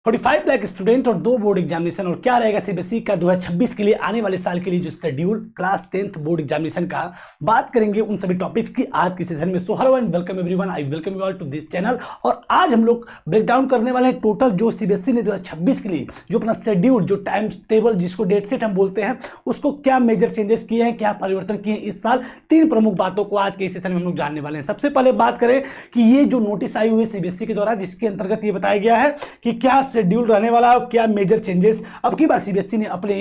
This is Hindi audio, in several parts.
45 लाख स्टूडेंट और 2 बोर्ड एग्जामिनेशन। और क्या रहेगा सीबीएसई का 2026 के लिए आने वाले साल के लिए जो schedule class 10th board examination का, बात करेंगे उन सभी टॉपिक्स की आज की सेशन में। So hello and welcome everyone, I welcome you all to this channel. और आज हम लोग ब्रेक डाउन करने वाले हैं टोटल जो सीबीएसई ने 2026 के लिए जो अपना शेड्यूल, जो टाइम टेबल जिसको डेट शीट हम बोलते हैं, उसको क्या मेजर चेंजेस किए हैं, क्या परिवर्तन किए हैं इस साल। 3 प्रमुख बातों को आज के इस सेशन में हम लोग जानने वाले हैं। सबसे पहले बात करें कि ये जो नोटिस आई हुई है सीबीएसई के द्वारा, जिसके अंतर्गत ये बताया गया है कि क्या शेड्यूल रहने वाला है, क्या मेजर चेंजेस अब की बार सीबीएसई ने अपने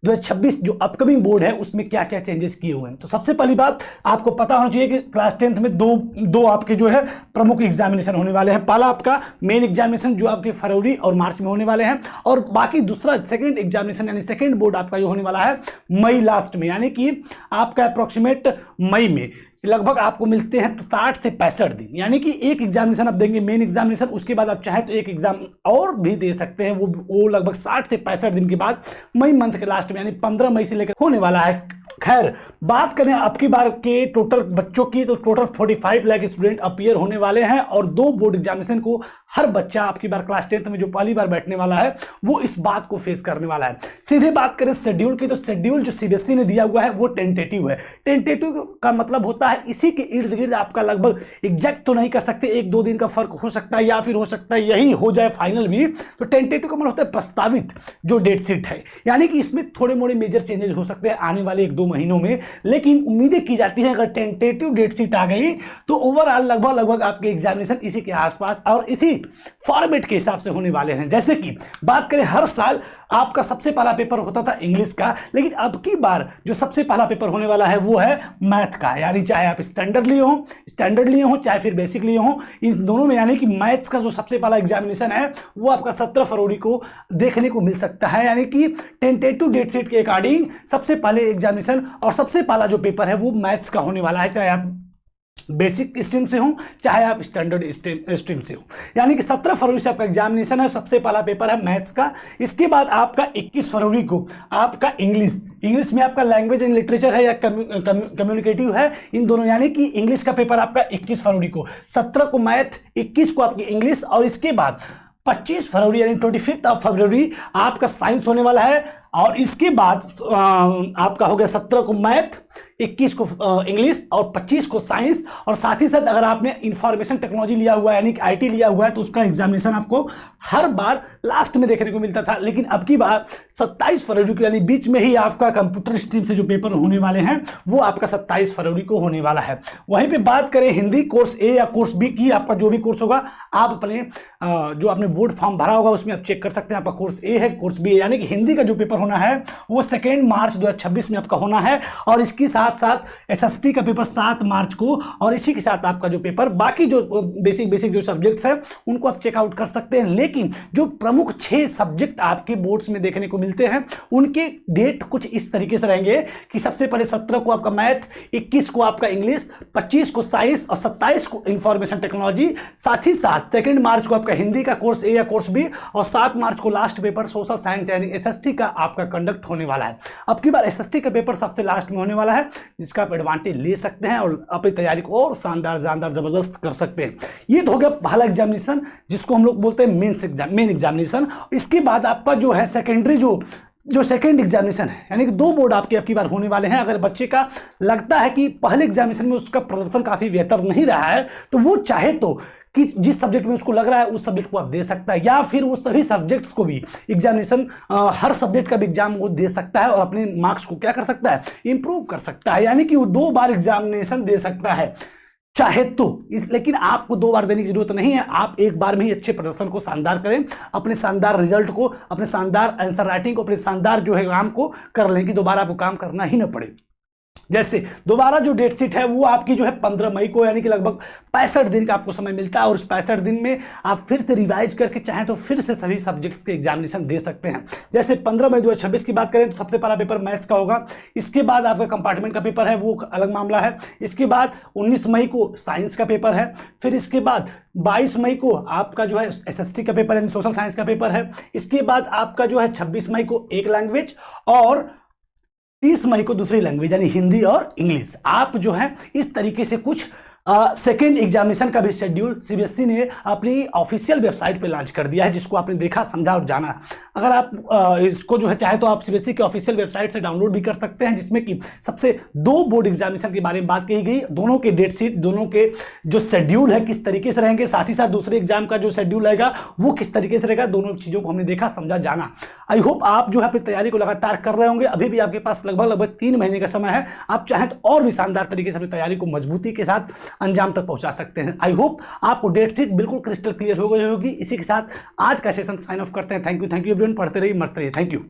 2026 जो अपकमिंग बोर्ड है उसमें क्या क्या चेंजेस किए हुए हैं। तो सबसे पहली बात आपको पता होना चाहिए कि क्लास 10th में दो आपके जो है प्रमुख एग्जामिनेशन होने वाले हैं। पहला आपका मेन एग्जामिनेशन जो आपके फरवरी और मार्च में होने वाले हैं, और बाकी दूसरा सेकंड एग्जामिनेशन यानी सेकंड बोर्ड आपका जो होने वाला है मई लास्ट में, यानी कि आपका अप्रोक्सीमेट मई में लगभग आपको मिलते हैं 60 से 65 दिन। यानी कि एक एग्जामिनेशन आप देंगे मेन एग्जामिनेशन, उसके बाद आप चाहें तो एक एग्जाम और भी दे सकते हैं। वो लगभग 60 से 65 दिन के बाद मई मंथ के लास्ट में यानी 15 मई से लेकर होने वाला है। खैर, बात करें अब की बार के टोटल बच्चों की, तो टोटल 45 लाख स्टूडेंट अपीयर होने वाले हैं और 2 बोर्ड एग्जामिनेशन को हर बच्चा आपकी बार क्लास 10th में जो पहली बार बैठने वाला है वो इस बात को फेस करने वाला है। सीधे बात करें शेड्यूल की, तो शेड्यूल जो सीबीएसई ने दिया हुआ है वो टेंटेटिव है। टेंटेटिव का मतलब होता है इसी के इर्द गिर्द आपका लगभग एग्जैक्ट तो नहीं कर सकते, 1-2 दिन का फर्क हो सकता है या फिर हो सकता है यही हो जाए फाइनल भी। तो टेंटेटिव का मतलब होता है प्रस्तावित जो डेट शीट है, यानी कि इसमें थोड़े मोड़े मेजर चेंजेस हो सकते हैं आने वाले 1-2 महीनों में। लेकिन उम्मीदें की जाती है अगर टेंटेटिव डेट शीट आ गई तो ओवरऑल लगभग आपके एग्जामिनेशन इसी के आसपास और इसी फॉर्मेट के हिसाब से होने वाले हैं। जैसे कि बात करें, हर साल आपका सबसे पहला पेपर होता था इंग्लिश का, लेकिन अब की बार जो सबसे पहला पेपर होने वाला है वो है मैथ का। यानी चाहे आप स्टैंडर्ड लिए हो चाहे फिर बेसिक लिए हो, इन दोनों में यानी कि मैथ्स का जो सबसे पहला एग्जामिनेशन है वो आपका 17 फरवरी को देखने को मिल सकता है। यानी कि टेंटेटिव डेट शीट के अकॉर्डिंग सबसे पहले एग्जामिनेशन और सबसे पहला जो पेपर है वो मैथ्स का होने वाला है, चाहे आप बेसिक स्ट्रीम से हो चाहे आप स्टैंडर्ड स्ट्रीम से हो। यानी कि 17 फरवरी से आपका एग्जामिनेशन है, सबसे पहला पेपर है मैथ्स का। इसके बाद आपका 21 फरवरी को आपका इंग्लिश में आपका लैंग्वेज एंड लिटरेचर है या कम्युनिकेटिव है, इन दोनों, यानी कि इंग्लिश का पेपर आपका 21 फरवरी को, 17 को मैथ, 21 को आपकी इंग्लिश, और इसके बाद 25 फरवरी यानी 25 फरवरी आपका साइंस होने वाला है। और इसके बाद आपका हो गया 17 को मैथ, 21 को इंग्लिश और 25 को साइंस। और साथ ही साथ अगर आपने इंफॉर्मेशन टेक्नोलॉजी लिया हुआ है यानी कि आईटी लिया हुआ है तो उसका एग्जामिनेशन आपको हर बार लास्ट में देखने को मिलता था, लेकिन अब की बार 27 फरवरी को यानी बीच में ही आपका कंप्यूटर स्ट्रीम से जो पेपर होने वाले हैं वो आपका 27 फरवरी को होने वाला है। वहीं पे बात करें हिंदी कोर्स ए या कोर्स बी की, आपका जो भी कोर्स होगा आप अपने जो आपने बोर्ड फॉर्म भरा होगा उसमें आप चेक कर सकते हैं आपका कोर्स ए है कोर्स बी है। यानी कि हिंदी का जो पेपर होना है वो 2 मार्च 2026 में आपका होना है, और इसके साथ साथ एसएसटी का पेपर 7 मार्च को, और इसी के साथ आपका जो पेपर बाकी जो बेसिक जो सब्जेक्ट्स हैं उनको आप चेकआउट कर सकते हैं। लेकिन जो प्रमुख 6 सब्जेक्ट आपके बोर्ड्स में देखने को मिलते हैं उनके डेट कुछ इस तरीके से रहेंगे कि सबसे पहले 17 को आपका मैथ, 21 को आपका इंग्लिश, 25 को साइंस और 27 को इंफॉर्मेशन टेक्नोलॉजी। साथ ही साथ 2 मार्च को आपका हिंदी का कोर्स ए या कोर्स बी, और 7 मार्च को लास्ट पेपर सोशल साइंस यानी एसएसटी का आपका कंडक्ट होने वाला है। अब की बार एसएसटी का पेपर सबसे लास्ट में होने वाला है, जिसका आप एडवांटेज ले सकते हैं और अपनी तैयारी को और शानदार जबरदस्त कर सकते हैं। ये तो हो गया पहला एग्जामिनेशन जिसको हम लोग बोलते हैं मेन एग्जामिनेशन। इसके बाद आपका जो है सेकेंडरी जो सेकंड एग्जामिनेशन है, यानी कि 2 बोर्ड आपकी बार होने वाले हैं। अगर बच्चे का लगता है कि पहले एग्जामिनेशन में उसका प्रदर्शन काफी बेहतर नहीं रहा है तो वो चाहे तो कि जिस सब्जेक्ट में उसको लग रहा है उस सब्जेक्ट को आप दे सकता है, या फिर वो सभी सब्जेक्ट्स को भी एग्जामिनेशन हर सब्जेक्ट का भी एग्जाम वो दे सकता है और अपने मार्क्स को क्या कर सकता है, इंप्रूव कर सकता है। यानी कि वो 2 बार एग्जामिनेशन दे सकता है चाहे तो। लेकिन आपको 2 बार देने की जरूरत नहीं है, आप एक बार में ही अच्छे प्रदर्शन को शानदार करें, अपने शानदार रिजल्ट को, अपने शानदार आंसर राइटिंग को, अपने शानदार जो है काम को कर लें कि दोबारा आपको काम करना ही ना पड़े। जैसे दोबारा जो डेट शीट है वो आपकी जो है 15 मई को, यानी कि लगभग 65 दिन का आपको समय मिलता है, और उस 65 दिन में आप फिर से रिवाइज करके चाहें तो फिर से सभी सब्जेक्ट्स के एग्जामिनेशन दे सकते हैं। जैसे 15 मई 2026 की बात करें तो सबसे पहला पेपर मैथ्स का होगा, इसके बाद आपका कंपार्टमेंट का पेपर है वो अलग मामला है, इसके बाद 19 मई को साइंस का पेपर है, फिर इसके बाद 22 मई को आपका जो है एसएसटी का पेपर यानी सोशल साइंस का पेपर है, इसके बाद आपका जो है 26 मई को एक लैंग्वेज और 30 मई को दूसरी लैंग्वेज यानी हिंदी और इंग्लिश। आप जो है इस तरीके से कुछ सेकेंड एग्जामिनेशन का भी शेड्यूल सीबीएसई ने अपनी ऑफिशियल वेबसाइट पे लॉन्च कर दिया है, जिसको आपने देखा, समझा और जाना। अगर आप इसको जो है चाहे तो आप सीबीएसई की ऑफिशियल वेबसाइट से डाउनलोड भी कर सकते हैं, जिसमें कि सबसे 2 बोर्ड एग्जामिनेशन के बारे में बात की गई, दोनों के डेट शीट, दोनों के जो शेड्यूल है किस तरीके से रहेंगे, साथ ही साथ दूसरे एग्जाम का जो शेड्यूल रहेगा वो किस तरीके से रहेगा, दोनों चीजों को हमने देखा, समझा, जाना। आई होप आप जो है अपनी तैयारी को लगातार कर रहे होंगे। अभी भी आपके पास लगभग 3 महीने का समय है, आप चाहें तो और भी शानदार तरीके से अपनी तैयारी को मजबूती के साथ अंजाम तक पहुंचा सकते हैं। आई होप आपको डेट शीट बिल्कुल क्रिस्टल क्लियर हो गई होगी। इसी के साथ आज का सेशन साइन ऑफ करते हैं। Thank you everyone. पढ़ते रहिए, मस्त रहिए। Thank you.